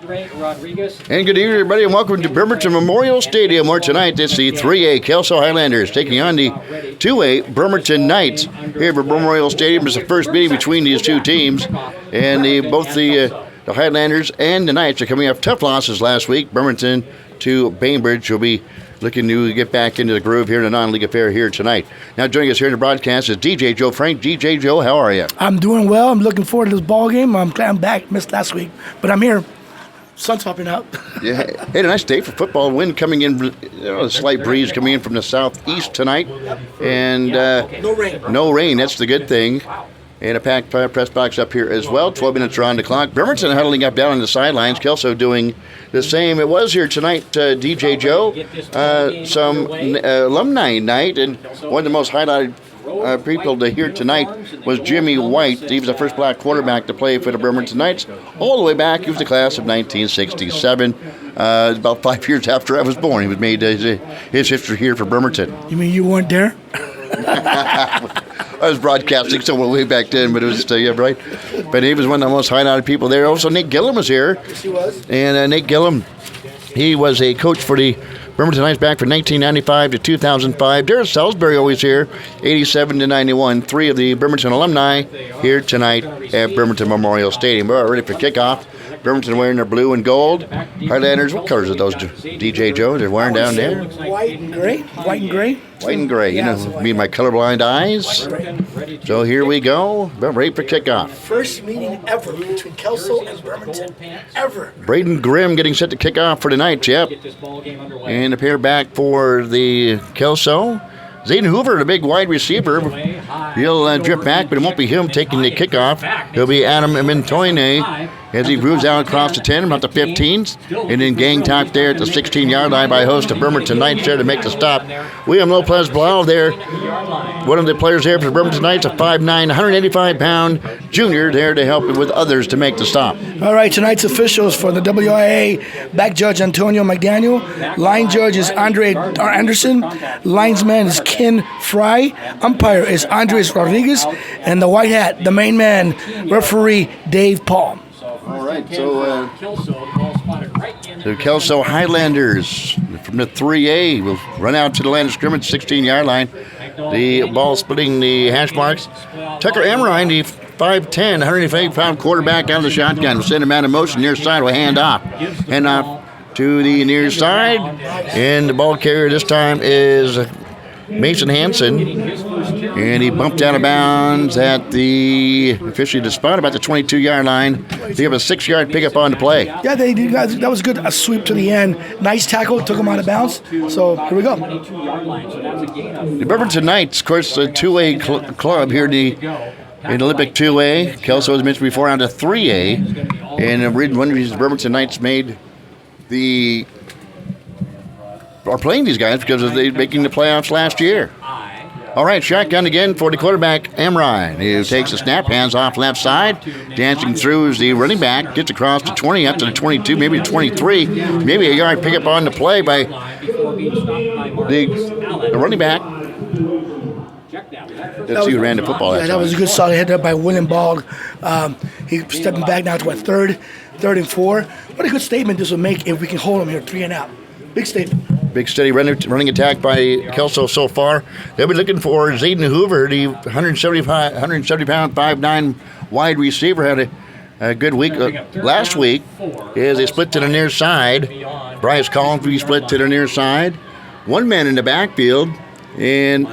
And good evening, everybody, and welcome to Bremerton Memorial Stadium, where tonight it's the 3A Kelso Hilanders taking on the 2A Bremerton Knights. Here at Memorial Stadium is the first meeting between these two teams, and both the Highlanders and the Knights are coming off tough losses last week. Bremerton to Bainbridge will be looking to get back into the groove here in the non-league affair here tonight. Now joining us here in the broadcast is DJ Joe Frank. DJ Joe, how are you? I'm doing well. I'm looking forward to this ball game. I'm glad I'm back. Missed last week, but I'm here. Sun's popping out. Yeah, hey, a nice day for football. Wind coming in, a slight breeze coming in from the southeast tonight, and no rain. No rain. That's the good thing. And a packed press box up here as well. 12 minutes are on the clock. Bremerton huddling up down on the sidelines. Kelso doing the same. It was here tonight, DJ Joe, some alumni night, and one of the most highlighted people to hear tonight was Jimmy White. He was the first black quarterback to play for the Bremerton Knights all the way back. He was the class of 1967. About 5 years after I was born, he was made his history here for Bremerton. You mean you weren't there? I was broadcasting somewhere way back then, but it was yeah, right. But he was one of the most highlighted people there. Also, Nick Gillum was here. Yes, he was. And Nick Gillum, he was a coach for the Bremerton Knights back from 1995 to 2005. Darren Salisbury always here, 87 to 91. Three of the Bremerton alumni here tonight at Bremerton Memorial Stadium. We're ready for kickoff. Bremerton wearing their blue and gold. Highlanders, what colors are those, DJ Joe? They're wearing down there? White and gray. White and gray. White and gray. You know, me and my colorblind eyes. So here we go. We're ready for kickoff. First meeting ever between Kelso and Bremerton. Ever. Braden Grimm getting set to kick off for the Knights, yep. And a pair back for the Kelso. Zayden Hoover, the big wide receiver, he'll drift back, but it won't be him taking the kickoff. It'll be Adam Mintoine as he moves out across the 10, about the 15, and then gang top there at the 16-yard line by host of Bremerton Knights there to make the stop. William Lopez Blau there, one of the players there for the Bremerton Knights, a 5'9", 185-pound junior there to help with others to make the stop. All right, tonight's officials for the WIA, back judge Antonio McDaniel, line judge is Andre Anderson, linesman is Ken Fry, umpire is Andres Rodriguez, and the white hat, the main man, referee Dave Paul. All right, so the Kelso Highlanders from the 3A will run out to the line of scrimmage, 16-yard line. The ball splitting the hash marks. Tucker Amrine, the 5'10", 185-pound quarterback out of the shotgun, will send him out of motion near side with a hand off. Hand off to the near side, and the ball carrier this time is Mason Hansen, and he bumped out of bounds at officially the spot about the 22-yard line. They have a 6-yard pickup on the play. Yeah, they did. That was good. A sweep to the end. Nice tackle. Took him out of bounds. So here we go. The Bremerton Knights, of course, the 2A club here in Olympic 2A. Kelso, as mentioned before, on to 3A. And one of these Bremerton Knights are playing these guys because of they making the playoffs last year. All right, shotgun again for the quarterback, Amrine. He takes the snap, hands off left side. Dancing through is the running back. Gets across the 20, up to the 22, maybe the 23. Maybe a yard pickup on the play by the running back. Let's see who ran the football that time. That was a good solid hit there by William Bogg. He's stepping back now to third and 4. What a good statement this will make if we can hold him here 3 and out. Big statement. Big steady running attack by Kelso so far. They'll be looking for Zayden Hoover, the 170-pound, 5'9" wide receiver. Had a good week last week as they split to the near side. Bryce Collins split to the near side. One man in the backfield and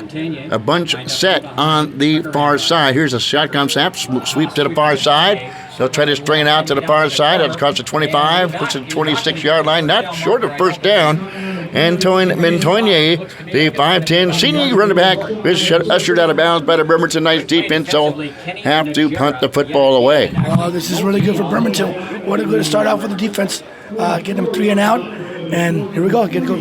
a bunch set on the far side. Here's a shotgun snap, sweep to the far side. They'll try to strain out to the far side. That's across the 25, puts the 26-yard line, not short of first down. Antoine Mintoine, the 5'10" senior running back, is ushered out of bounds by the Bremerton Knights defense, so have to punt the football away. Oh, this is really good for Bremerton. What a good start out for the defense. Get them 3 and out, and here we go. Get go.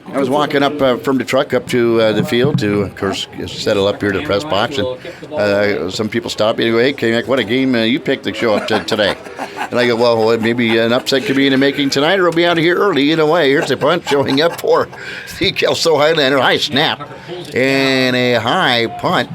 I was walking up from the truck up to the field to, of course, settle up here to the press box, and some people stopped me and go, "Hey, K-Mac, what a game you picked to show up to today." And I go, well, maybe an upset could be in the making tonight, or we'll be out of here early. Either way, here's the punt showing up for the Kelso Highlander. High snap and a high punt.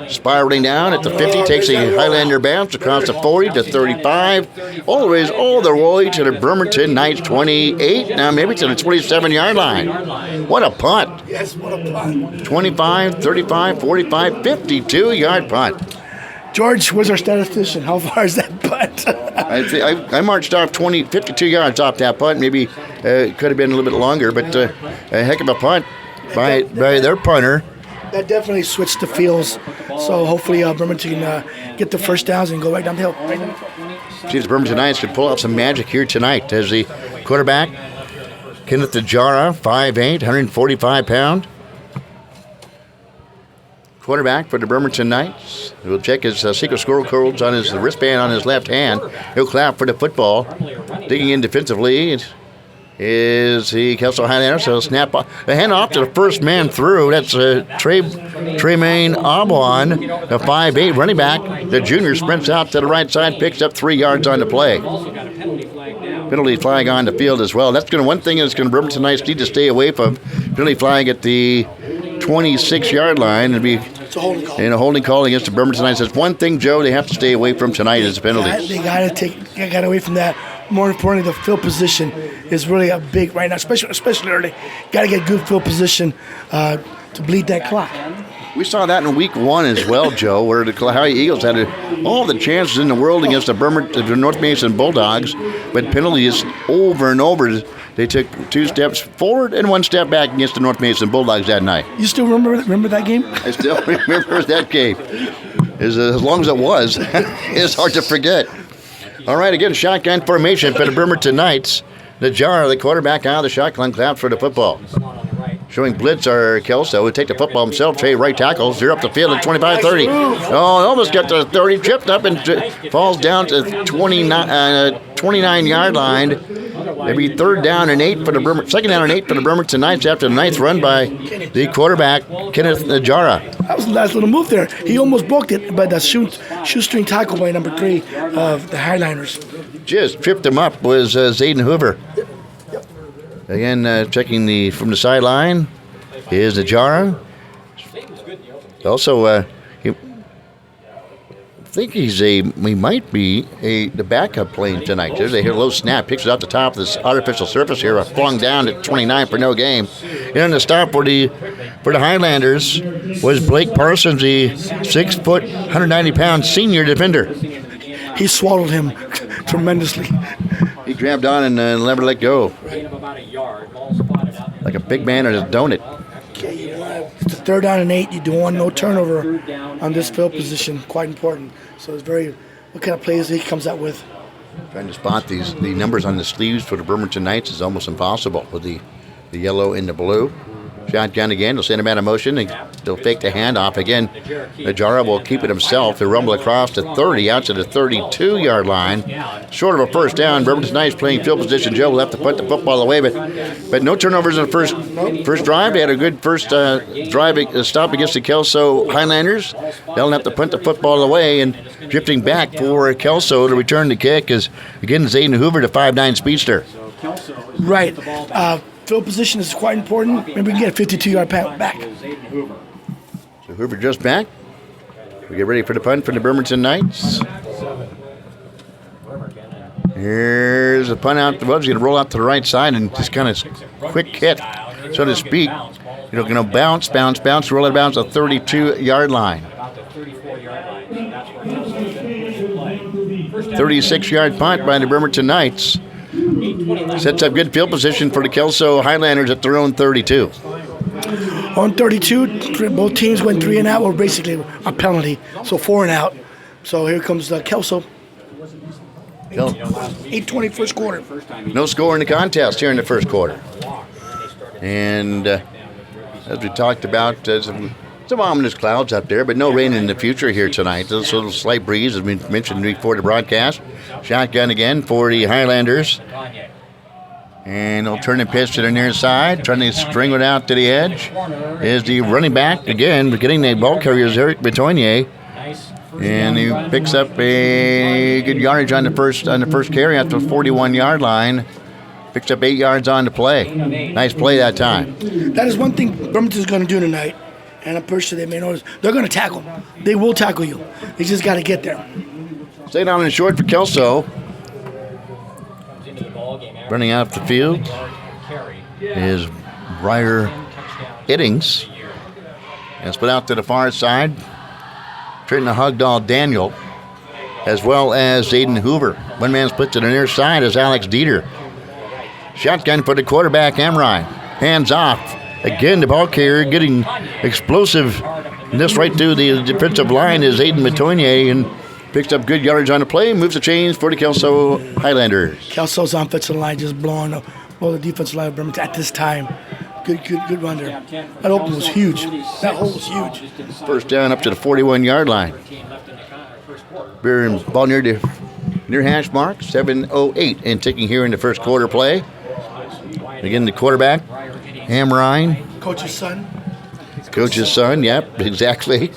spiraling down at the 50, takes a Highlander bounce across the 40 to 35, always all the way to the Bremerton Knights 28, now maybe to the 27-yard line. What a punt. Yes, what a punt. 25, 35, 45, 52-yard punt. George, where's our statistician? How far is that punt? I marched off 52 yards off that punt. Maybe it could have been a little bit longer, but a heck of a punt by their punter. That definitely switched the fields. So hopefully Bremerton can get the first downs and go right down the hill. See if the Bremerton Knights could pull off some magic here tonight as the quarterback, Kenneth Najara, 5'8", 145 pound. Quarterback for the Bremerton Knights. We'll check his secret squirrel codes on his wristband on his left hand. He'll clap for the football. Digging in defensively is the Kelso Hilanders. So snap off. The hand off to the first man through. That's Tremaine Aubon, the 5'8" running back. The junior sprints out to the right side, picks up 3 yards on the play. Penalty flag on the field as well. That's one thing that's going to Bremerton Knights need to stay away from. Penalty flag at the 26-yard line and be in a holding call against the Bremerton Knights. That's one thing, Joe, they have to stay away from tonight is penalties. They got to get away from that. More importantly, the field position is really a big right now, especially early. Got to get good field position to bleed that clock. We saw that in week 1 as well, Joe, where the Kalahari Eagles had all the chances in the world against the North Mason Bulldogs, but penalties over and over. They took 2 steps forward and 1 step back against the North Mason Bulldogs that night. You still remember that game? I still remember that game. As long as it was, it's hard to forget. All right, again, shotgun formation for the Bremerton Knights. Najara, the quarterback, out of the shotgun, claps for the football. Showing blitz are Kelso, who take the football himself, Trey right tackle, zero up the field at 25-30. Oh, almost got to the 30, tripped up and falls down to the 29-yard line. Maybe third down and 8 for the second down and 8 for the Bremerton Knights after the ninth run by the quarterback, Kenneth Najara. That was the last little move there. He almost booked it, but the shoestring tackle by number 3 of the Highlanders. Just tripped him up was Zayden Hoover. Again, checking from the sideline is Najara. Also, I think he might be the backup playing tonight. There's a low snap, picks it off the top of this artificial surface here, flung down at 29 for no game. And the stop for the Highlanders was Blake Parsons, the 6 foot, 190 pound senior defender. He swallowed him tremendously. He grabbed on and never let go. Like a big man or a donut. It's a third down and 8. You don't want no turnover on this field position. Quite important. So it's what kind of plays he comes out with. Trying to spot the numbers on the sleeves for the Bremerton Knights is almost impossible with the yellow and the blue. Shotgun again. They'll send him out of motion. And they'll fake the handoff again. Najara will keep it himself. They'll rumble across to 30, out to the 32-yard line. Short of a first down. Bremerton Knights playing field position. Joe will have to put the football away, but no turnovers in the first drive. They had a good first stop against the Kelso Highlanders. They'll have to punt the football away, and drifting back for Kelso to return the kick is again Zayden Hoover, the 5'9" speedster. Right. Field position is quite important. Maybe we can get a 52-yard back. So Hoover just back. We get ready for the punt for the Bremerton Knights. Here's the punt out. Well, he's going to roll out to the right side and just kind of quick hit, so to speak. Going to bounce, roll it out of bounds at the 32-yard line. 36-yard punt by the Bremerton Knights. Sets up good field position for the Kelso Highlanders at their own 32. On 32, both teams went 3 and out, or basically a penalty, so 4 and out. So here comes Kelso. 8:20 first quarter. No score in the contest here in the first quarter. And as we talked about, some ominous clouds up there, but no rain in the future here tonight. Just a little slight breeze, as we mentioned before the broadcast. Shotgun again for the Highlanders. And they'll turn the pitch to the near side, trying to string it out to the edge. Is the running back again, getting the ball carriers, Eric Betournier. And he picks up a good yardage on the first carry at the 41-yard line. Picks up 8 yards on the play. Nice play that time. That is one thing Bremerton's going to do tonight. And I'm pretty sure they may notice. They're going to tackle. They will tackle you. They just got to get there. Staying on in short for Kelso. Running out the field is Ryder Iddings. And split out to the far side. Trenton Hugdahl Daniel, as well as Zayden Hoover. One man split to the near side is Alex Dieter. Shotgun for the quarterback, Amrine. Hands off. Again, the ball carrier getting explosiveness right through the defensive line is Aiden Matogne, and picks up good yardage on the play, moves the chains for the Kelso Highlanders. Kelso's offensive line just blowing up the defensive line of Bremerton at this time. Good run there. That open was huge. That hole was huge. First down up to the 41-yard line. Ball near hash mark, 7:08 and ticking here in the first quarter play. Again, the quarterback, Amrine. Coach's son. Coach's son, yep, exactly.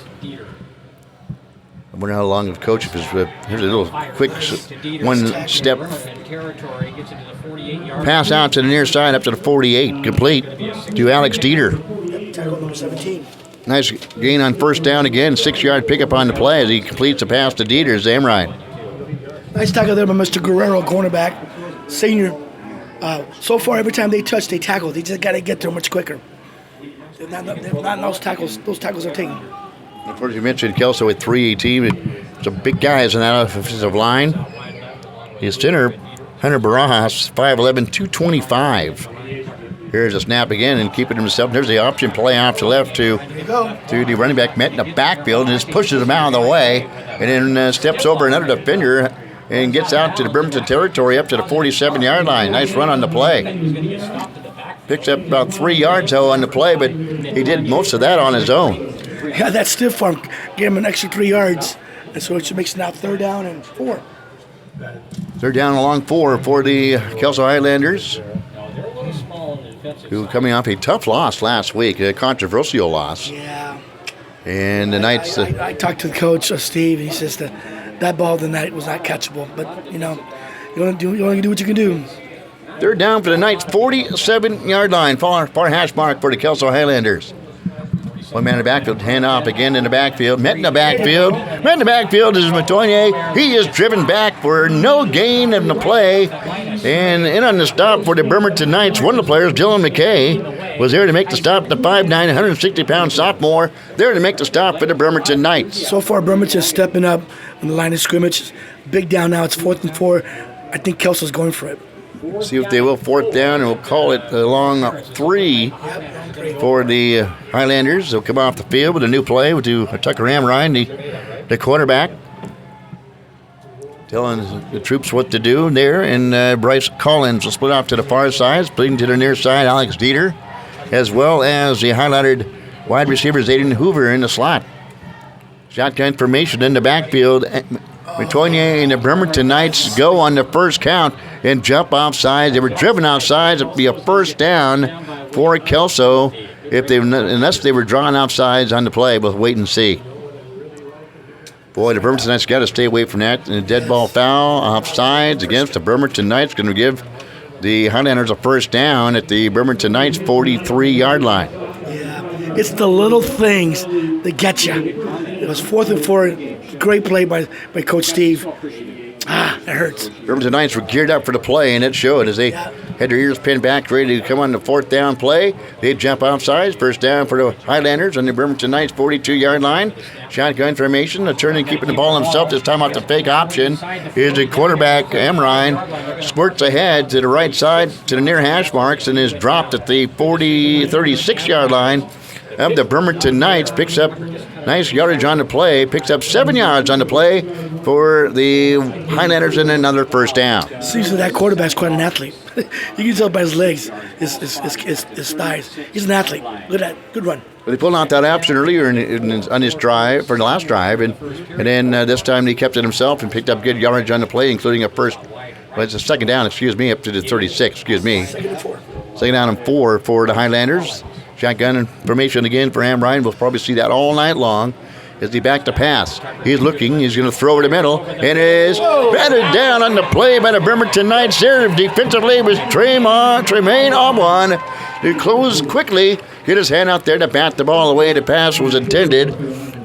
I wonder how long of coach is. Here's a little quick one-step pass out to the near side up to the 48, complete to Alex Dieter. Tackle number 17. Nice gain on first down again, 6-yard pickup on the play as he completes the pass to Dieter, Amrine. Nice tackle there by Mr. Guerrero, cornerback, senior. So far, every time they touch, they tackle. They just got to get there much quicker. They're not those tackles. Those tackles are taken. Of course, you mentioned Kelso with 318. Some big guys in that offensive line. His center, Hunter Barajas, 5'11", 225. Here's a snap again and keeping himself. There's the option play off to left to the running back, met in the backfield, and just pushes him out of the way, and then steps over another defender and gets out to the Bremerton territory up to the 47-yard line. Nice run on the play. Picks up about 3 yards, though, on the play, but he did most of that on his own. Yeah, that stiff arm gave him an extra 3 yards, and so it makes it now 3rd down and 4. 3rd down along 4 for the Kelso Highlanders, who coming off a tough loss last week, a controversial loss. Yeah. And the Knights. I talked to the coach, Steve, and he says that ball tonight was not catchable, but you only do what you can do. 3rd down for the Knights, 47-yard line, far hash mark for the Kelso Highlanders. One man in the backfield, hand off again in the backfield. Met in the backfield is Matogne. He is driven back for no gain in the play. And in on the stop for the Bremerton Knights, one of the players, Dylan McKay, was there to make the stop. The 5'9", 160-pound sophomore, there to make the stop for the Bremerton Knights. So far, Bremerton stepping up on the line of scrimmage. Big down now. It's 4th and 4. I think Kelso's going for it. See if they will 4th down, and we'll call it along 3 for the Highlanders. They'll come off the field with a new play to Tucker Amrine, the quarterback, telling the troops what to do there. And Bryce Collins will split off to the far side, splitting to the near side, Alex Dieter, as well as the highlighted wide receiver, Zayden Hoover, in the slot. Shotgun formation in the backfield. Matogne and the Bremerton Knights go on the first count and jump offside. They were driven offside. It'd be a 1st down for Kelso unless they were drawn offsides on the play. We'll wait and see. Boy, the Bremerton Knights got to stay away from that. And a dead ball foul offsides against the Bremerton Knights, going to give the Highlanders a 1st down at the Bremerton Knights 43-yard line. Yeah, it's the little things that get you. It was 4th and 4. Great play by Coach Steve. It hurts. Bremerton Knights were geared up for the play, and it showed as they had their ears pinned back, ready to come on the 4th down play. They jump offsides. 1st down for the Highlanders on the Bremerton Knights 42-yard line. Shotgun formation. The turning, keeping the ball himself. This time off the fake option is the quarterback, Amrine. Squirts ahead to the right side to the near hash marks and is dropped at the 36-yard line of the Bremerton Knights. Picks up nice yardage on the play. Picks up 7 yards on the play for the Highlanders and another 1st down. Seems like that quarterback's quite an athlete. You can tell by his legs, his thighs. He's an athlete. Look at that. Good run. But they pulled out that option earlier on his drive, for the last drive, and then this time he kept it himself and picked up good yardage on the play, including it's a 2nd down, up to the 36, 2nd down and 4 for the Highlanders. Shotgun formation again for Amrine. We'll probably see that all night long as he back to pass. He's looking. He's going to throw over the middle. It is batted down on the play by the Bremerton Knights there. Defensively was Tremaine Obwan, who closed quickly get his hand out there to bat the ball away. The pass was intended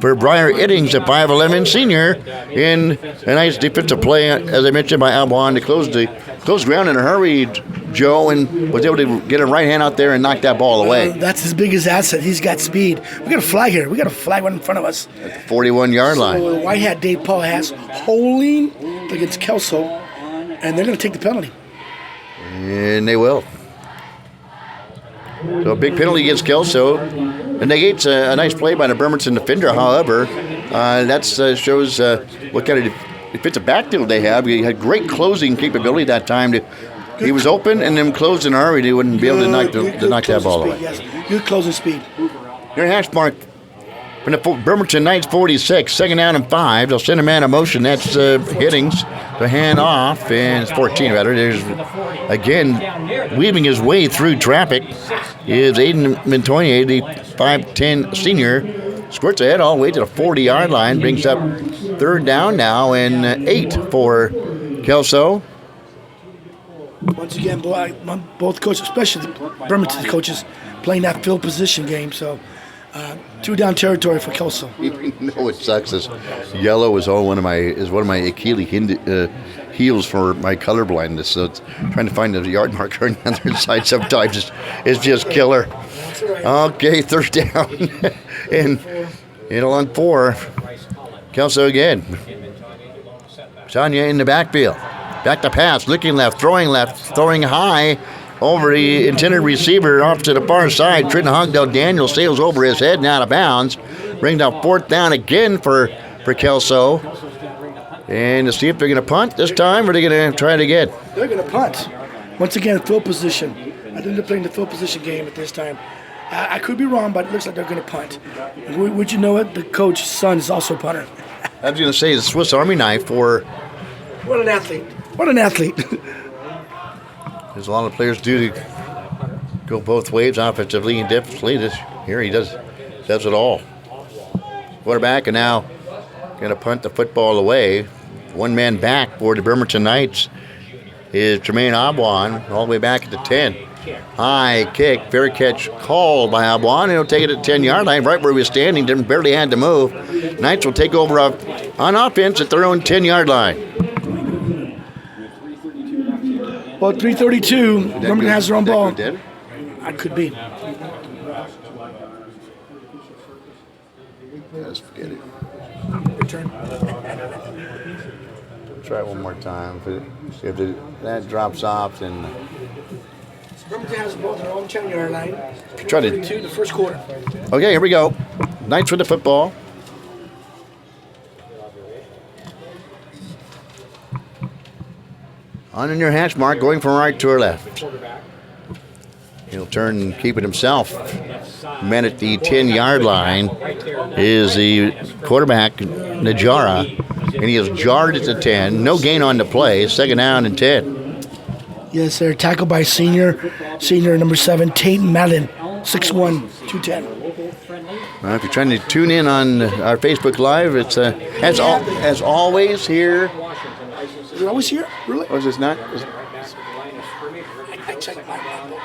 for Briar Iddings, a 5'11 senior, in a nice defensive play, as I mentioned, by Alban to close ground in a hurry, Joe, and was able to get a right hand out there and knock that ball away. That's his biggest asset. He's got speed. We got a flag here. We got a flag right in front of us. At the 41-yard line. So White Hat Dave Paul has holding against Kelso, and they're going to take the penalty. And they will. So a big penalty against Kelso. And negates a nice play by the Bremerton defender, however. That shows what kind of defensive backfield they have. He had great closing capability that time. He was open and then closed in a hurry. They wouldn't be able to knock that ball away. Yes, good closing speed. Your hash mark from the Bremerton Knights 46, 2nd down and 5. They'll send a man in motion. That's Hiddings to hand off, and it's 14 rather. There's, again, weaving his way through traffic is Aiden Montoya, the 5'10 senior. Squirts ahead all the way to the 40-yard line. Brings up 3rd down now and 8 for Kelso. Once again, both coaches, especially the Bremerton coaches, playing that field position game. So 2-down territory for Kelso. You know what sucks is yellow is one of my Achilles heels for my colorblindness. So it's trying to find the yard marker on the other side sometimes is just killer. Okay, 3rd down and it'll on 4. Kelso again. Sonia in the backfield. Back to pass, looking left, throwing high over the intended receiver off to the far side. Trenton Hogdell Daniel sails over his head and out of bounds. Brings up 4th down again for Kelso. And to see if they're going to punt this time, or are they going to try it again? They're going to punt. Once again, field position. I think they're playing the field position game at this time. I could be wrong, but it looks like they're going to punt. Would you know it? The coach's son is also a punter. I was going to say the Swiss Army knife for... What an athlete. What an athlete. There's a lot of players do to go both ways, offensively and defensively. Here he does it all. Quarterback, and now going to punt the football away. One man back for the Bremerton Knights is Jermaine Abuan, all the way back at the 10. High kick, fair catch called by Abuan, and he'll take it at the 10-yard line, right where he was standing, barely had to move. Knights will take over on offense at their own 10-yard line. Well, 3:32. Bremerton has their own ball. I could be. Let's forget it. Return. Try it one more time. If that drops off, then... Bremerton has the ball at their own 10-yard line. Try to... 3:32 the first quarter. Okay, here we go. Knights with the football. On in your hash mark, going from right to left. He'll turn and keep it himself. Man at the 10-yard line is the quarterback, Najara. And he is jarred at the 10. No gain on the play. 2nd down and 10. Yes, sir. Tackled by senior number 7, Tate Madden, 6'1", 210. If you're trying to tune in on our Facebook Live, it's as always here. Is it always here? Really? Or is this not? I checked my book.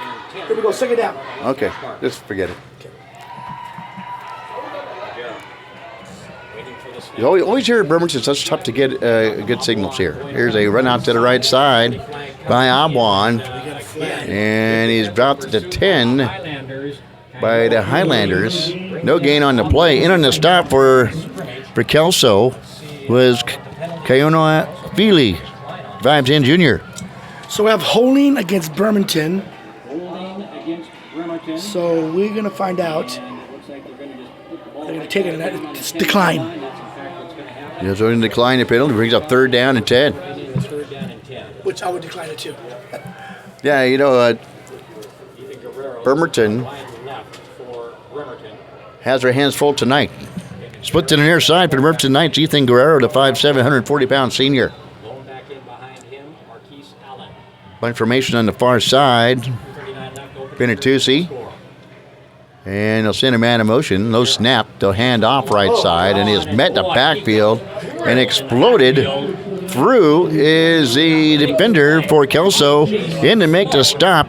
Here we go, 2nd down. Okay, just forget it. You always hear at Bremerton, it's such tough to get good signals here. Here's a run out to the right side by Abuan, and he's dropped to 10 by the Hilanders. No gain on the play. In on the stop for Kelso was Kayono Feely, 5'10" junior. So we have holding against Bremerton. So we're going to find out. They're going to take it and it's decline. Yeah, so in decline the penalty brings up 3rd down and 10. Which I would decline it too. Yeah, Bremerton has their hands full tonight. Split to the near side for the Bremerton Knights. Ethan Guerrero, the 5'7", 140-pound senior. Bunch formation on the far side. Benitusi. And they'll send a man in motion. No snap. They'll hand off right side. And he has met the backfield and exploded through is the defender for Kelso in to make the stop.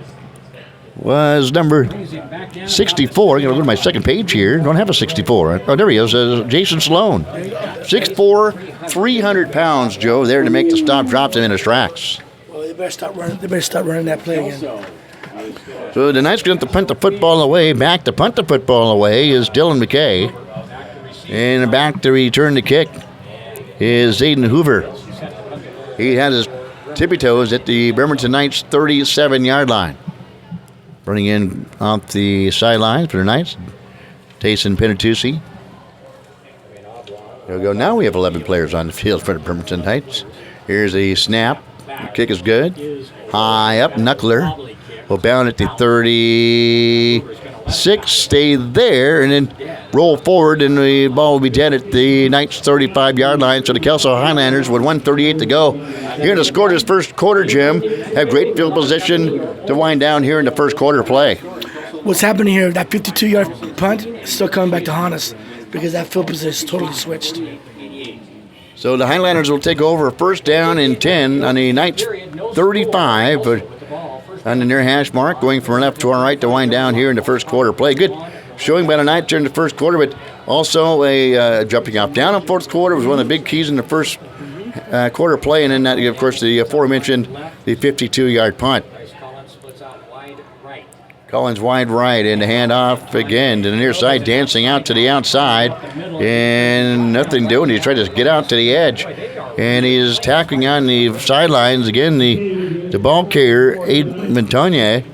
was number 64. I'm going to go to my second page here. Don't have a 64. Oh, there he is. Jason Sloan. 6'4", 300 pounds, Joe, there to make the stop, drops him in his tracks. Well, they better stop running. They better start running that play again. So the Knights going to punt the football away. Back to punt the football away is Dylan McKay. And back to return the kick is Zayden Hoover. He had his tippy toes at the Bremerton Knights 37-yard line. Running in off the sidelines for the Knights, Tayson Penatusi. There we go. Now we have 11 players on the field for the Bremerton Knights. Here's a snap. The kick is good. High up, Knuckler. Will bound at the 36, stay there, and then roll forward, and the ball will be dead at the Knights' 35-yard line. So the Kelso Highlanders, with 1:38 to go, here to score this first quarter, Jim, have great field position to wind down here in the first quarter play. What's happening here, that 52-yard punt is still coming back to haunt us because that field position is totally switched. So the Highlanders will take over first down and 10 on the Knights' 35, but on the near hash mark, going from left to our right to wind down here in the first quarter play. Good showing by the Knights during the first quarter, but also a jumping off down in fourth quarter was one of the big keys in the first quarter play, and then, that, of course, the aforementioned the 52-yard punt. Collins wide right, and the handoff again to the near side, dancing out to the outside, and nothing doing. He's trying to get out to the edge, and he's tackling on the sidelines again. The ball carrier, Aid Montagne.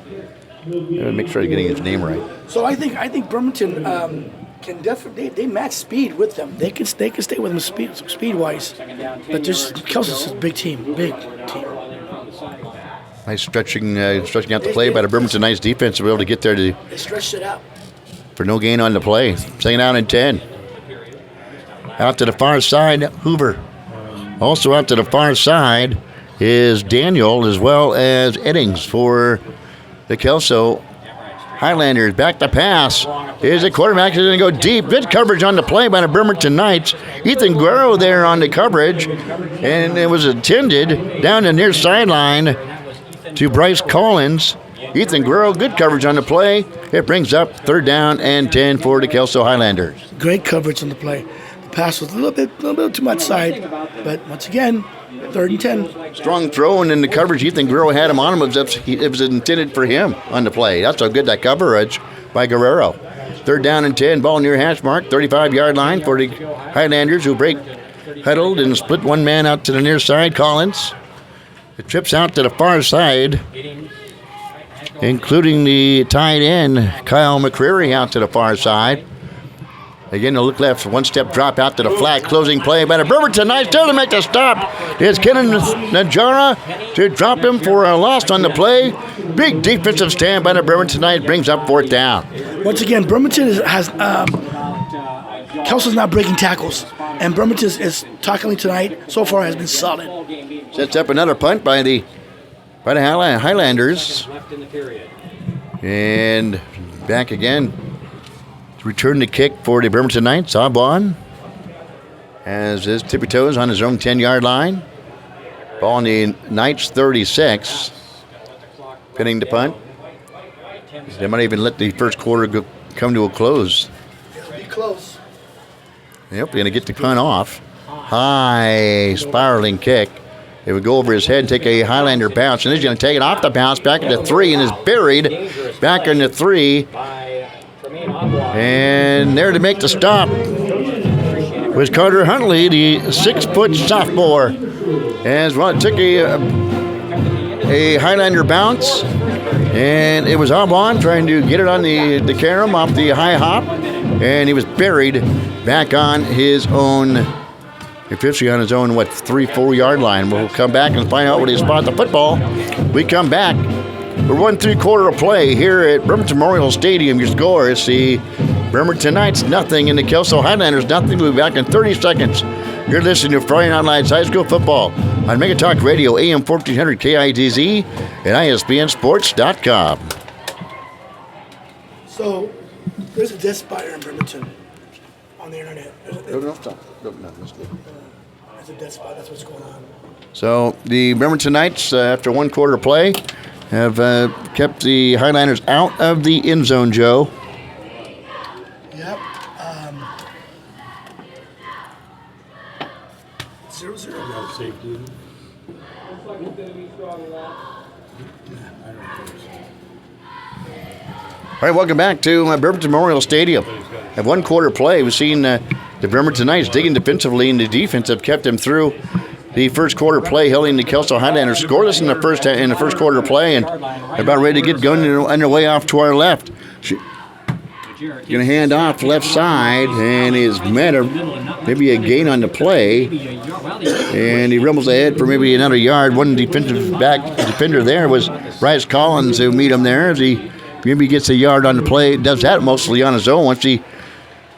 Make sure I'm getting his name right. So I think Bremerton can definitely they match speed with them. They can stay with them speed wise, but just Kelso's a big team. Nice stretching out the play by the Bremerton Knights defense to be able to get there They stretched it out for no gain on the play. Second down and 10. Out to the far side, Hoover. Also out to the far side is Daniel, as well as Eddings for the Kelso Highlanders. Back to pass. Here's the quarterback. He's going to go deep. Good coverage on the play by the Bremerton Knights. Ethan Guerrero there on the coverage, and it was intended down the near sideline to Bryce Collins. Ethan Guerrero, good coverage on the play. It brings up third down and 10 for the Kelso Highlanders. Great coverage on the play. The pass was a little bit too much side, but once again, third and 10. Strong throw, and in the coverage Ethan Guerrero had him on him. It was intended for him on the play. That's how good that coverage by Guerrero. Third down and 10, ball near hash mark, 35-yard line for the Highlanders, who break huddled and split one man out to the near side, Collins. It trips out to the far side, including the tight end, Kyle McCreary, out to the far side. Again, the look left, one-step drop out to the flat, closing play by the Bremerton Knights. Still to make the stop is Kenan Najara to drop him for a loss on the play. Big defensive stand by the Bremerton Knights brings up fourth down. Once again, Bremerton has Kelso's not breaking tackles, and Bremerton is tackling tonight so far has been solid. Sets up another punt by the Highlanders, and back again. Return the kick for the Bremerton Knights. Aubon has his tippy toes on his own 10-yard line. Ball on the Knights 36. Pinning the punt. They might even let the first quarter come to a close. It'll be close. Yep, going to get the punt off. High spiraling kick. It would go over his head, take a Highlander bounce, and he's going to take it off the bounce back into 3 and is buried back into 3. And there to make the stop was Carter Huntley, the 6-foot sophomore. As well, it took a Highlander bounce, and it was Aubon trying to get it on the carom off the high hop, and he was buried back on his own, officially on his own, 3-4 yard line. We'll come back and find out where he spot the football. We come back. We're 1/3 of play here at Bremerton Memorial Stadium. Your score is the Bremerton Knights, nothing, and the Kelso Highlanders, nothing. We'll be back in 30 seconds. You're listening to Friday Night Lights High School Football on Mega Talk Radio, AM 1400 KITZ, and ISBNSports.com. So, there's a death spider in Bremerton on the internet. There's a death spot. That's what's going on. So, the Bremerton Knights, after 1 quarter play, have kept the Highlanders out of the end zone, Joe. Yep. 0-0. Safety. All right, welcome back to Bremerton Memorial Stadium. At one quarter play, we've seen the Bremerton Knights digging defensively, and the defense have kept them through the first quarter play, holding the Kelso Highlanders scoreless in the first quarter play, and about ready to get going underway off to our left. Going to hand off left side, and is met maybe a gain on the play, and he rumbles ahead for maybe another yard. One defender there was Bryce Collins who meet him there as he maybe gets a yard on the play. Does that mostly on his own. Once he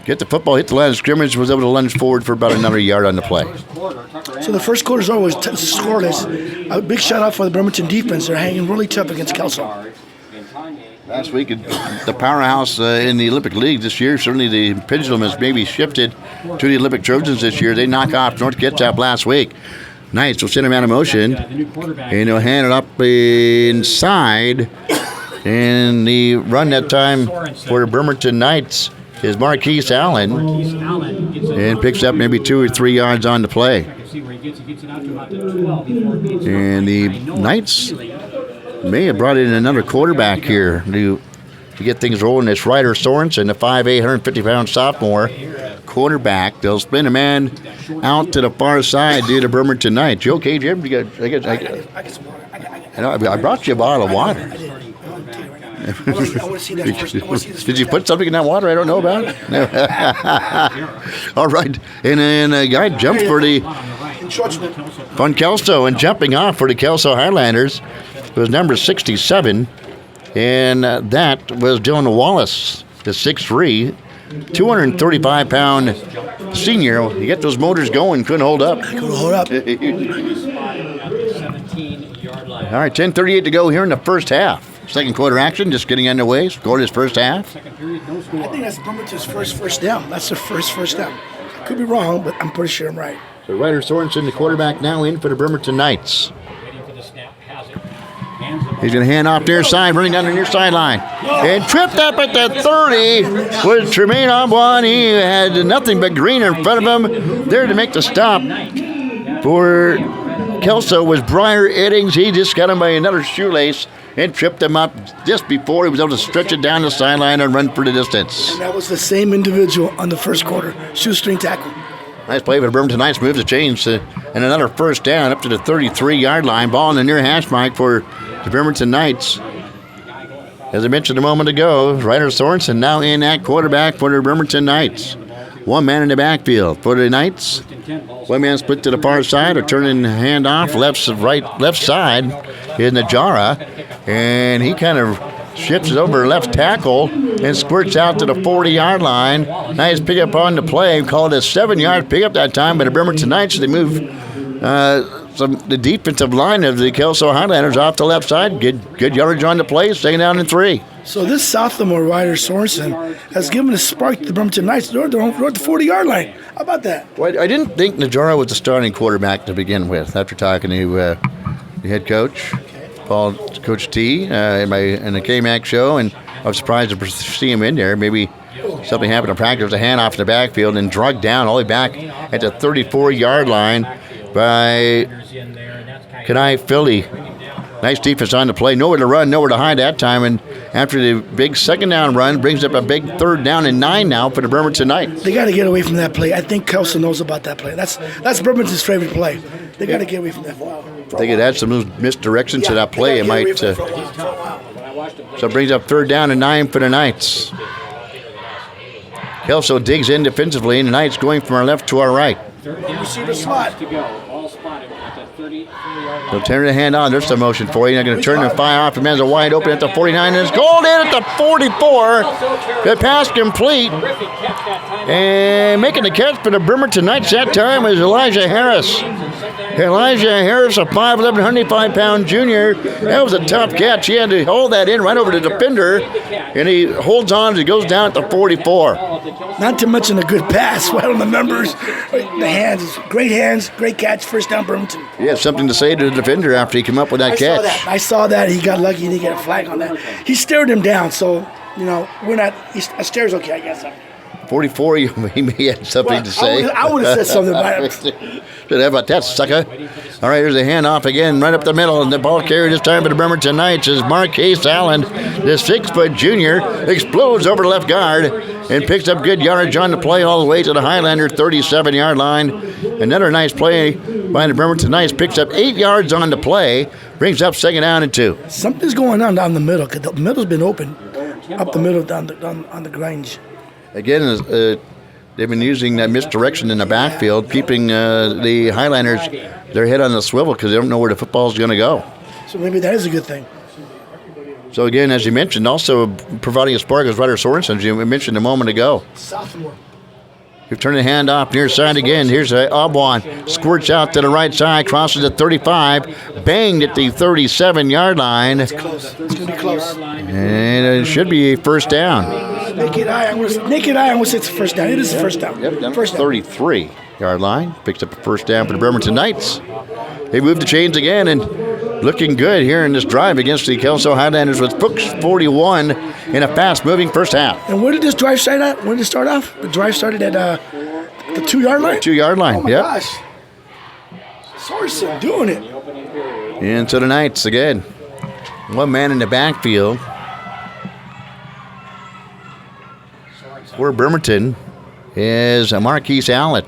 get the football, hit the line of scrimmage, was able to lunge forward for about another yard on the play. So the first quarter is always scoreless. A big shout out for the Bremerton defense. They're hanging really tough against Kelso. Last week, the powerhouse in the Olympic League this year, certainly the pendulum has maybe shifted to the Olympic Trojans this year. They knock off North Kitsap last week. Knights will send him out of motion, and he'll hand it up inside. And the run that time for the Bremerton Knights is Marquise Allen, and picks up maybe 2 or 3 yards on the play. And the Knights may have brought in another quarterback here to get things rolling. It's Ryder Sorensen, the 5'8", 150-pound sophomore quarterback. They'll spin a man out to the far side due to Bremerton Knights. You okay, Jim? I brought you a bottle of water. Did you put something in that water I don't know about? All right. And then a guy jumped for the Von Kelso, and jumping off for the Kelso Highlanders was number 67, and that was Dylan Wallace, the 6'3", 235-pound senior. You get those motors going, couldn't hold up. Hold up. All right, 10:38 to go here in the first half. Second quarter action, just getting underway. Scored his first half. I think that's Bremerton's first down. That's their first down. Could be wrong, but I'm pretty sure I'm right. So Ryder Sorensen, the quarterback, now in for the Bremerton Knights. He's going to hand off near side, running down the near sideline. And tripped up at the 30 was Tremaine Obwan. He had nothing but green in front of him. There to make the stop for Kelso was Briar Eddings. He just got him by another shoelace and tripped him up just before he was able to stretch it down the sideline and run for the distance. And that was the same individual on the first quarter. Shoestring tackle. Nice play for the Bremerton Knights. Moves the chains and another first down up to the 33-yard line. Ball in the near hash mark for the Bremerton Knights. As I mentioned a moment ago, Ryder Sorensen now in at quarterback for the Bremerton Knights. One man in the backfield for the Knights. One man split to the far side, or turning handoff left side in the Jara, and he kind of shifts it over left tackle and squirts out to the 40-yard line. Nice pick up on the play. Called a 7-yard pick up that time by the Bremerton Knights. They move the defensive line of the Kelso Highlanders off the left side. Good yardage on the play, staying down in 3. So this sophomore Ryder Sorensen has given a spark to the Bremerton Knights. They're at the 40-yard line. How about that? Well, I didn't think Najara was the starting quarterback to begin with. After talking to the head coach, Coach T, in the K-Mac show, and I was surprised to see him in there. Maybe something happened in practice. A handoff in the backfield and drugged down all the way back at the 34-yard line by Kenai Philly. Nice defense on the play. Nowhere to run, nowhere to hide that time. And after the big second down run, brings up a big 3rd down and 9 now for the Bremerton Knights. They got to get away from that play. I think Kelso knows about that play. That's Bremerton's favorite play. They got to get away from that. I think it adds some misdirection to that play. It might. So it brings up 3rd down and 9 for the Knights. Kelso digs in defensively, and the Knights going from our left to our right. Receiver slot. They'll turn the hand on. There's the motion for you. They're going to turn the fire off. The man's wide open at the 49. And it's goal in at the 44. The pass complete. And making the catch for the Bremerton Knights that time is Elijah Harris. Elijah Harris, a 5'11", 105-pound junior. That was a tough catch. He had to hold that in right over the defender, and he holds on as he goes down at the 44. Not to mention a good pass. Right on the numbers. The hands, great catch, first down Bremerton. He had something to say to the defender after he came up with that catch. I saw that. He got lucky. He didn't get a flag on that. He stared him down, so, we're not. A stare's okay, I guess. 44, he may have something to say. I would have said something about it. How about that, sucker? All right, here's a handoff again, right up the middle, and the ball carried this time by the Bremerton Knights is Marquise Allen, the 6-foot junior, explodes over the left guard and picks up good yardage on the play all the way to the Highlander 37-yard line. Another nice play by the Bremerton Knights, picks up 8 yards on the play, brings up 2nd down and 2. Something's going on down the middle, because the middle's been open, up the middle on the Grange. Again, they've been using that misdirection in the backfield, keeping the Highlanders their head on the swivel because they don't know where the football is going to go. So maybe that is a good thing. So again, as you mentioned, also providing a spark is Ryder Sorensen, as you mentioned a moment ago. Sophomore. You've turned the hand off near side again. Here's Obwan. Squirts out to the right side, crosses the 35, banged at the 37-yard line. It's close. It's going to be close. And it should be a first down. Naked eye, I'm going to say it's a first down. It is a first down. Yep, first down. 33-yard line. Picks up a first down for the Bremerton Knights. They move the chains again and looking good here in this drive against the Kelso Highlanders with Brooks 41 in a fast-moving first half. And where did this drive start at? Where did it start off? The drive started at the 2-yard line? 2-yard line, oh my yep. Gosh. Sorensen doing it. And so the Knights again. One man in the backfield. For Bremerton is Marquise Allen.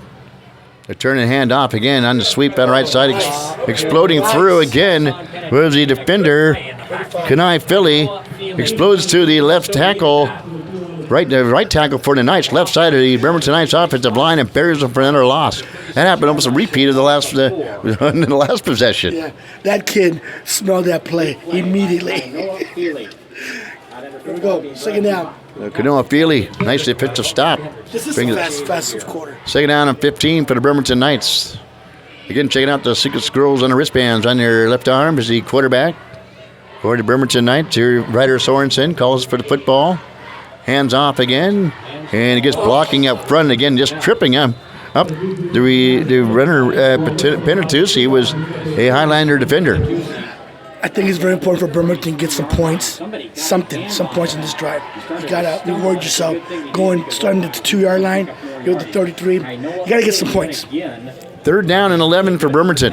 They're turning hand off again on the sweep on the right side. Exploding through again was the defender, Kenai Philly. Explodes to the left tackle. Right tackle for the Knights. Left side of the Bremerton Knights offensive line and buries them for another loss. That happened almost a repeat of the last in the last possession. Yeah, that kid smelled that play immediately. Here we go. Second down. Kanoa Feely, nice defensive stop. This is a fast quarter. 2nd down and 15 for the Bremerton Knights. Again, checking out the secret scrolls on the wristbands on their left arm is the quarterback for the Bremerton Knights. Here, Ryder Sorensen calls for the football. Hands off again, and he gets blocking up front again, just tripping him up. The runner, Penatusi, was a Highlander defender. I think it's very important for Bremerton to get some points, some points in this drive. You got to reward yourself. Starting at the 2-yard line, you're at the 33. You got to get some points. 3rd down and 11 for Bremerton.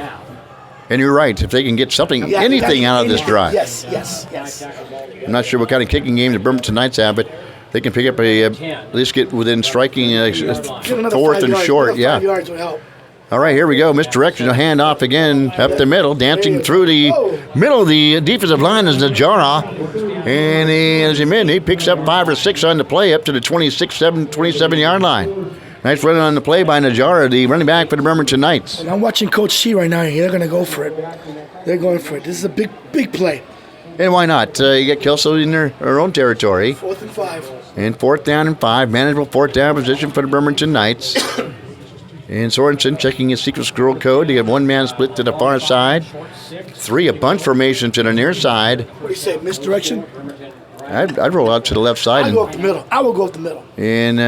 And you're right, if they can get anything out of this drive. Yes. I'm not sure what kind of kicking game the Bremerton Knights have, but they can pick up at least get within striking 4th and short. Yeah. 5 yards would help. All right, here we go. Misdirection, a handoff again up the middle, dancing through the middle of the defensive line is Najara. And he picks up 5 or 6 on the play up to the 27-yard line. Nice running on the play by Najara, the running back for the Bremerton Knights. And I'm watching Coach C right now. They're going to go for it. They're going for it. This is a big play. And why not? You get Kelso in their own territory. 4th and 5. And 4th down and 5. Manageable 4th down position for the Bremerton Knights. And Sorensen checking his secret scroll code to get one man split to the far side. 3 a bunch formation to the near side. What do you say, misdirection? I'd roll out to the left side. I will go up the middle. And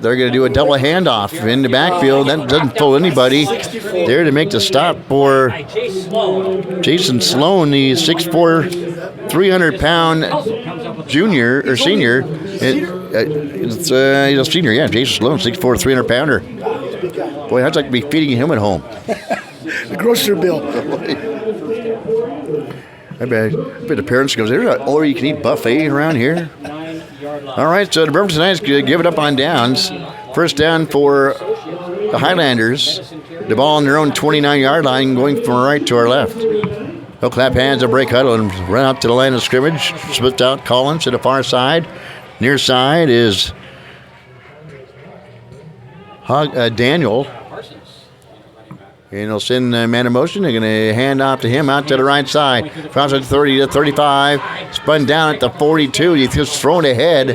they're going to do a double handoff in the backfield. That doesn't pull anybody. There to make the stop for Jason Sloan, the 6'4", 300-pound junior or senior. He's a senior, yeah. Jason Sloan, 6'4", 300-pounder. Boy, I'd like to be feeding him at home. The grocery bill. I bet the parents goes, there's an all-you-can-eat buffet around here. All right, so the Bremerton Knights give it up on downs. First down for the Highlanders. The ball on their own 29-yard line, going from our right to our left. They'll clap hands, a break huddle, and run out to the line of scrimmage. Split out Collins to the far side. Near side is Daniel. And they'll send man in motion. They're going to hand off to him out to the right side. Crosses at 30 to 35. Spun down at the 42. He's just thrown ahead.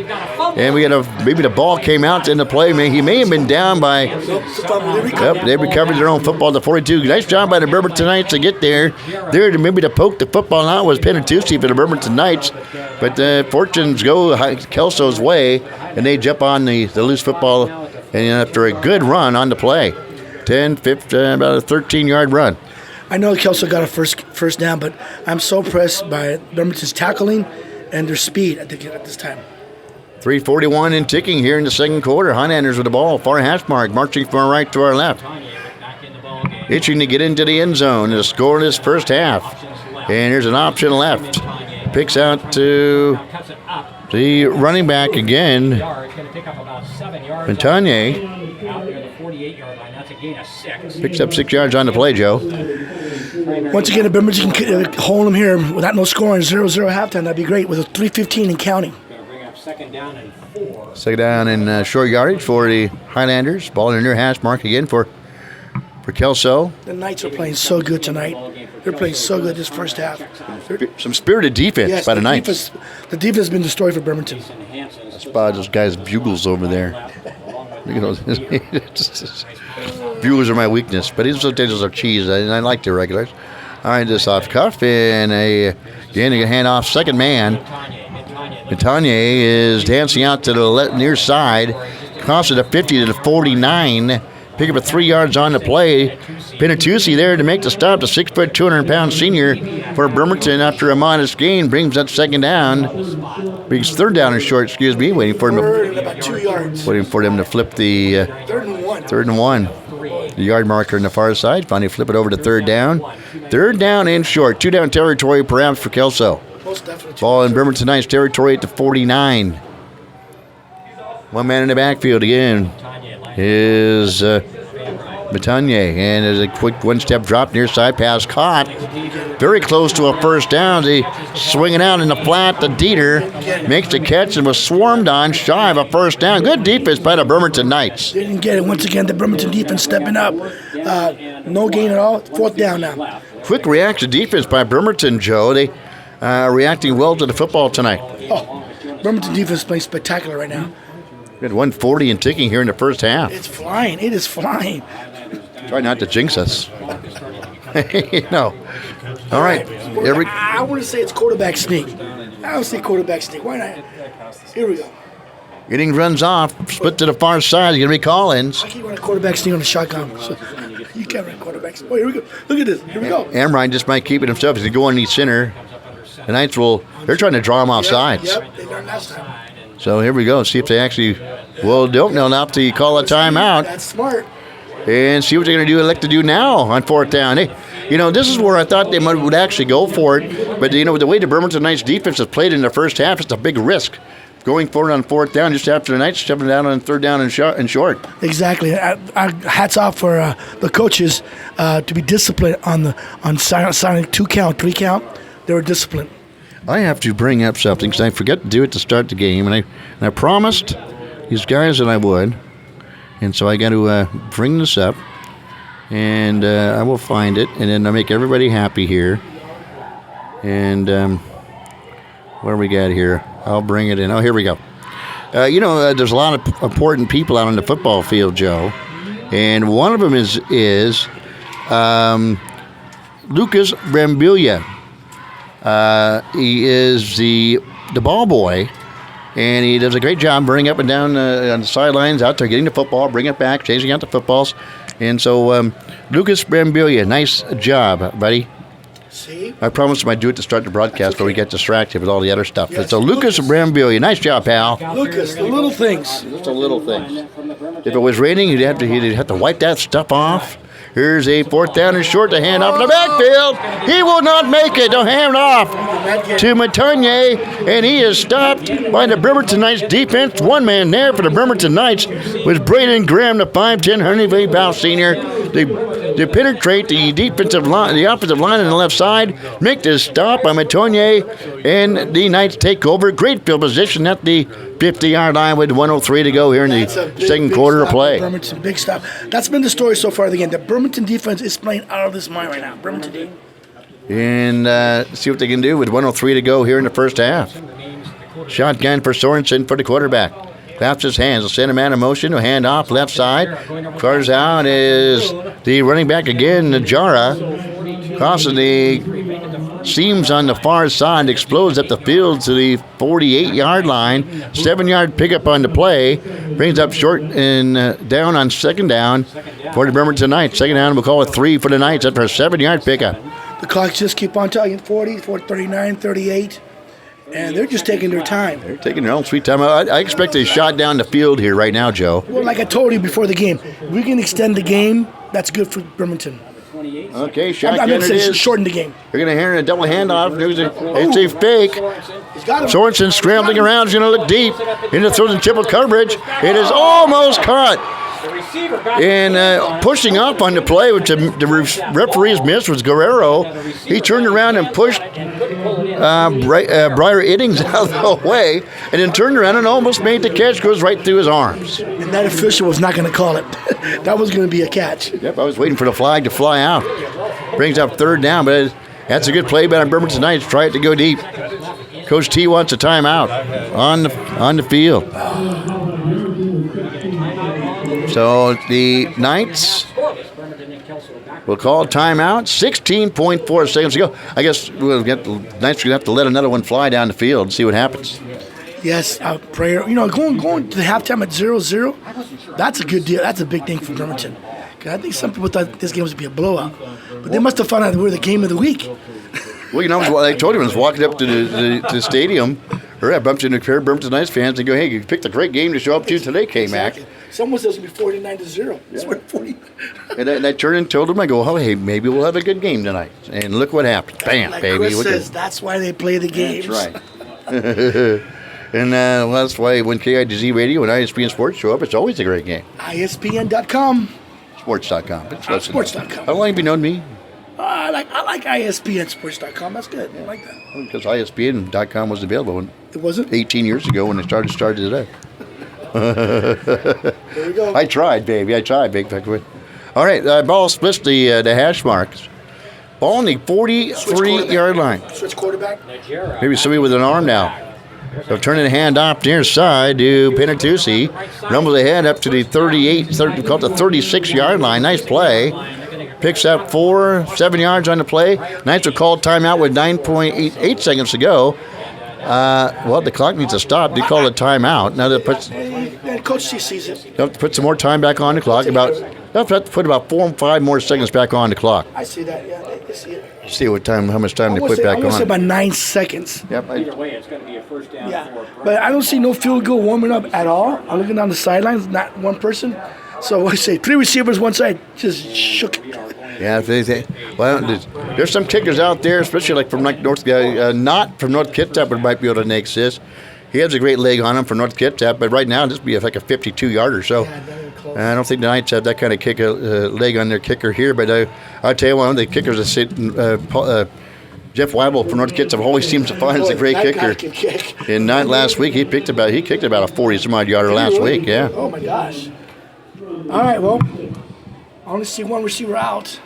And we got maybe the ball came out in the play. He may have been down by. Yep, they recovered their own football to 42. Nice job by the Bremerton Knights to get there. There to maybe to poke the football out was Penatusi for the Bremerton Knights. But fortunes go Kelso's way, and they jump on the loose football. And after a good run on the play, 10, 15, about a 13-yard run. I know Kelso got a first down, but I'm so impressed by Bremerton's tackling and their speed at this time. 3:41 and ticking here in the second quarter. Hilanders with the ball, far hash mark, marching from our right to our left. Itching to get into the end zone to score this first half. And here's an option left. Picks out to the running back again. Montagne. Picks up 6 yards on the play, Joe. Once again, if Bremerton can hold them here without no scoring, 0-0 halftime, that'd be great with a 3:15 and counting. Second down and 4. Second down and short yardage for the Highlanders. Ball in their hash mark again for Kelso. The Knights are playing so good tonight. They're playing so good this first half. Some spirited defense by the Knights. The defense has been the story for Bremerton. I spot those guys' bugles over there. Look at those. Bugles are my weakness, but these potatoes are cheese, and I like the regulars. All right, this off cuff, and again, a hand off second man. Montagne is dancing out to the near side, crosses the 50 to the 49. Pick up a 3 yards on the play. Penatusi there to make the stop. The 6 foot, 200-pound senior for Bremerton after a modest gain brings that second down. Brings third down and short. Excuse me. Waiting for about 2 yards. Waiting for them to flip the third and one. The yard marker on the far side. Finally flip it over to third down. Third down and short. 2 down territory perhaps for Kelso. Ball in Bremerton Knights territory at the 49. One man in the backfield again is Montagne, and there's a quick one-step drop near side pass caught. Very close to a first down. They swinging out in the flat. The Dieter makes the catch and was swarmed on shy of a first down. Good defense by the Bremerton Knights. They didn't get it. Once again, the Bremerton defense stepping up. No gain at all. Fourth down now. Quick reaction defense by Bremerton, Joe. They reacting well to the football tonight. Oh, Bremerton defense playing spectacular right now. We had 140 and ticking here in the first half. It's flying. It is flying. Try not to jinx us. No. All right. I want to say it's quarterback sneak. I would say quarterback sneak. Why not? Here we go. Getting runs off. Split to the far side. It's going to be Collins. I keep running quarterback sneak on the shotgun. So you can't run quarterback sneak. Oh, here we go. Look at this. Here we go. Amrine just might keep it himself as he go in the center. The Knights they're trying to draw him off sides. Yep, they learned last time. So here we go. See if they actually, don't know enough to call a timeout. That's smart. And see what they're going to elect to do now on fourth down. Hey, this is where I thought they would actually go for it. But, the way the Bremerton Knights defense has played in the first half, it's a big risk. Going forward on fourth down just after the Knights stepping down on third down and short. Exactly. Hats off for the coaches to be disciplined on signing 2 count, 3 count. They were disciplined. I have to bring up something because I forgot to do it to start the game, and I promised these guys that I would, and so I got to bring this up, and I will find it, and then I'll make everybody happy here. And what do we got here? I'll bring it in. Oh, here we go. There's a lot of important people out on the football field, Joe, and one of them is Lucas Brambulia. He is the ball boy, and he does a great job bringing up and down on the sidelines, out there getting the football, bringing it back, chasing out the footballs. And so, Lucas Brambulia, nice job, buddy. See? I promised him I'd do it to start the broadcast, but we get distracted with all the other stuff. Yes, so, Lucas Brambulia, nice job, pal. Lucas, the little things. Just the little things. If it was raining, he'd have to wipe that stuff off. Here's a fourth down and short to hand off in the backfield. He will not make it. They'll hand off to Montagne, and he is stopped by the Bremerton Knights defense. One man there for the Bremerton Knights was Braden Graham, the 5'10", 180-pound senior. They penetrate the defensive line, the offensive line on the left side, make this stop by Montagne, and the Knights take over. Great field position at the 50-yard line with 1:03 to go here in the second quarter of play. Bremerton, big stop. That's been the story so far. Again, the Bremerton defense is playing out of this mind right now. Bremerton defense. And see what they can do with 1:03 to go here in the first half. Shotgun for Sorensen for the quarterback. Claps his hands. The center man in motion. A hand off left side. Cars out is the running back again, Najara. Crossing the seams on the far side. Explodes up the field to the 48-yard line. 7-yard pickup on the play. Brings up short and down on second down for the Bremerton Knights. Second down, we'll call it 3 for the Knights after a 7-yard pickup. The clocks just keep on talking. 40, 39, 38. And they're just taking their time. They're taking their own sweet time. I expect a shot down the field here right now, Joe. Well, like I told you before the game, we can extend the game. That's good for Bremerton. Okay, shotgun I'm going to it say is. shorten the game. You're going to hear a double handoff. It's a fake. Sorensen scrambling around. He's going to look deep. Into throws in triple coverage. It is almost caught. And pushing up on the play, which the referee's missed, was Guerrero. He turned around and pushed Briar Iddings out of the way, and then turned around and almost made the catch. Goes right through his arms. And that official was not going to call it. That was going to be a catch. Yep, I was waiting for the flag to fly out. Brings up third down, but that's a good play by Bremerton Knights. Try it to go deep. Coach T wants a timeout on the field. So the Knights will call timeout. 16.4 seconds to go. I guess we'll get the Knights are going to have to let another one fly down the field and see what happens. Yes, prayer. Going to the halftime at 0-0, that's a good deal. That's a big thing for Bremerton. Because I think some people thought this game was going to be a blowout. But they must have found out we're the game of the week. Well, I told you when I was walking up to the stadium, or I bumped into a pair of Bremerton Knights fans and go, hey, you picked a great game to show up to today, K-Mac. Exactly. Someone says it's going to be 49-0. It's 40. And I turned and told them, I go, oh, hey, maybe we'll have a good game tonight. And look what happened. Bam, Like baby. Chris says, that's why they play the games. That's right. And that's why when KIDZ Radio and ISPN Sports show up, it's always a great game. ISPN.com. Sports.com. Sports.com. How long have you known me? I like ISPN Sports.com. That's good. I like that. Because ISPN.com was available It wasn't? 18 years ago when it started today. There we go. I tried, baby. Big Pac. All right, ball splits the hash marks. Ball on the 43-yard line. Switch quarterback. Maybe somebody with an arm now. So turning the hand off near side to Penatusi. Rumbles ahead up to the 36-yard line. Nice play. Picks up 7 yards on the play. Knights will call timeout with 9.88 seconds to go. Well, the clock needs to stop. They call a timeout. Now that puts Coach C sees it. they'll put some more time back on the clock. They'll have to put about 4 or 5 more seconds back on the clock. I see that. Yeah, they see it. See how much time they put back I want to say on. about 9 seconds. Yep. Either way, it's going to be a first down. Yeah, but I don't see no field goal warming up at all. I'm looking down the sidelines, not one person. So I say 3 receivers, one side, just shook. Yeah, well, there's some kickers out there, especially like from North, not from North Kitsap, but might be able to make this. He has a great leg on him for North Kitsap, but right now this would be like a 52-yarder. So I don't think the Knights have that kind of leg on their kicker here. But I'll tell you one of the kickers that sit. Jeff Weibel from North Kitsap always seems to find is a great kicker. And not last week he kicked about a 40-some-odd yarder last week. Yeah. Oh my gosh. All right, well, I only see one receiver out.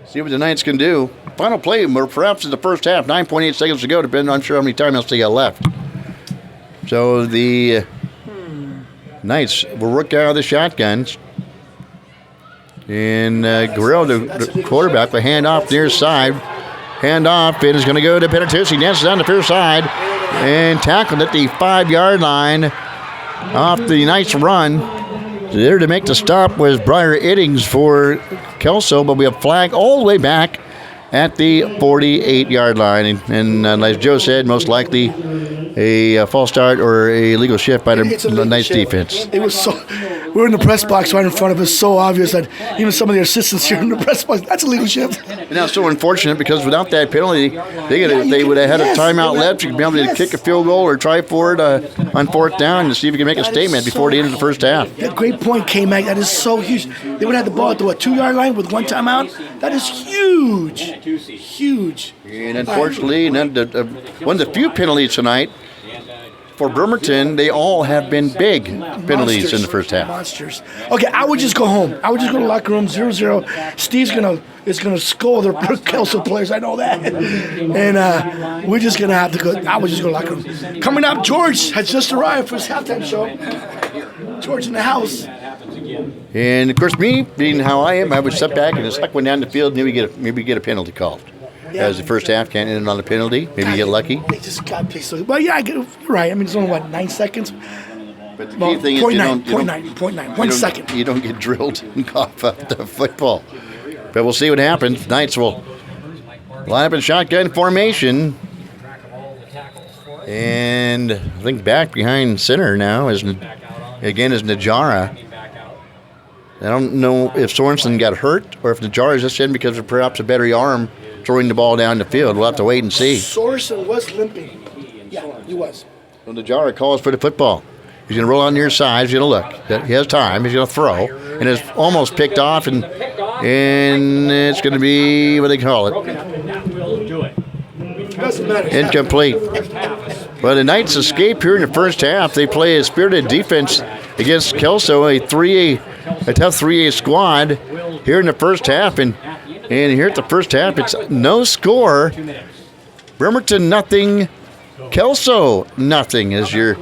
See what the Knights can do. Final play, perhaps in the first half. 9.8 seconds to go, depending on sure how many timeouts they got left. So the Knights will work out of the shotguns. And Guerrero, the quarterback, will hand off near side. Hand off, and is going to go to Penatusi. Dances down the far side and tackled at the 5-yard line off the Knights run. There to make the stop was Briar Iddings for Kelso, but we have flag all the way back at the 48-yard line. And as Joe said, most likely a false start or a legal shift by the Knights defense. It was so. We were in the press box right in front of us. So obvious that even some of the assistants here in the press box, that's a legal shift. And that's so unfortunate because without that penalty, they would have had a timeout left. You could be able to kick a field goal or try for it on fourth down to see if you can make a statement before the end of the first half. That great point, K-Mac. That is so huge. They would have the ball at the 2-yard line with one timeout. That is huge. Huge. And unfortunately, one of the few penalties tonight for Bremerton, they all have been big penalties in the first half. Monsters. Okay, I would just go home. I would just go to the locker room, 0-0. Steve's is gonna scold the Kelso players. I know that. And we're just gonna have to go. I would just go to the locker room. Coming up, George has just arrived for his halftime show. George in the house. And of course, me being how I am, I would step back and just huck one down the field, and maybe get a penalty called. As the first half can't end on a penalty, maybe get lucky. They just got pissed. Well, yeah, you're right. I mean, it's only 9 seconds. But the key thing is you don't 1 second. You don't get drilled and cough up the football. But we'll see what happens. Knights will line up in shotgun formation. And I think back behind center now is Najara. I don't know if Sorensen got hurt or if Najara is just in because of perhaps a better arm throwing the ball down the field. We'll have to wait and see. Sorensen was limping. Yeah, he was. So Najara calls for the football. He's going to roll on near side. He's going to look. He has time. He's going to throw. And it's almost picked off, and it's going to be, what do they call it? Incomplete. Well, the Knights escape here in the first half. They play a spirited defense against Kelso, a tough 3A squad here in the first half. And here at the first half, it's no score. Bremerton nothing, Kelso nothing is your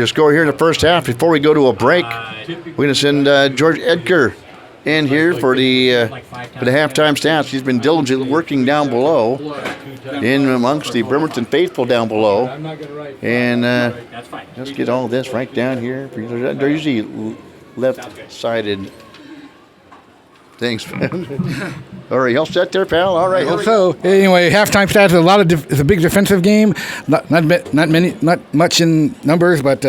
score here in the first half. Before we go to a break, we're going to send George Edgar in here for the halftime stats. He's been diligently working down below, in amongst the Bremerton faithful down below, and let's get all this right down here. They're usually left-sided things. All right, all set there, pal? All right. So anyway, halftime stats. It's a big defensive game. Not much in numbers, but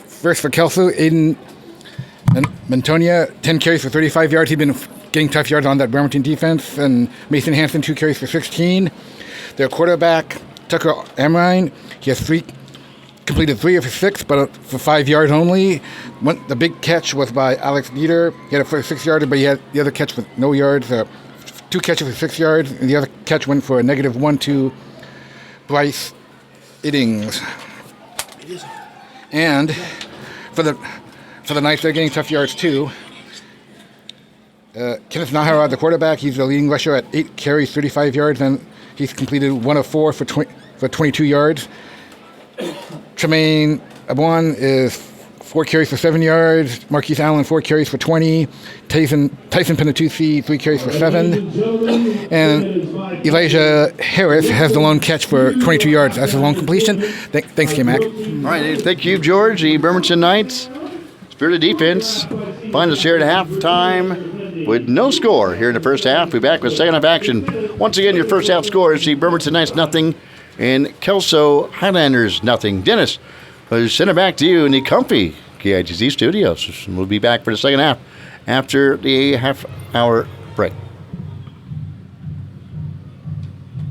first for Kelso, Aiden Mantonia, 10 carries for 35 yards. He's been getting tough yards on that Bremerton defense. And Mason Hansen, 2 carries for 16. Their quarterback, Tucker Amrine, he has completed 3 of his 6, but for 5 yards only. The big catch was by Alex Dieter. He had a 46-yarder, but he had the other catch with no yards. 2 catches for 6 yards, and the other catch went for a -1 to Bryce Iddings. And for the Knights, they're getting tough yards too. Kenneth Nahara, the quarterback, he's the leading rusher at 8 carries, 35 yards, and he's completed 1 of 4 for 22 yards. Tremaine Abuan is 4 carries for 7 yards. Marquise Allen, 4 carries for 20. Tyson Penatucci, 3 carries for 7. And Elijah Harris has the lone catch for 22 yards. That's a lone completion. Thanks, K-Mac. All right, thank you, George. The Bremerton Knights, spirited defense, find us here at halftime with no score here in the first half. We'll be back with second half action. Once again, your first half score is the Bremerton Knights nothing and Kelso Hilanders nothing. Dennis, I'll send it back to you in the comfy KIGZ studios. We'll be back for the second half after the half-hour break.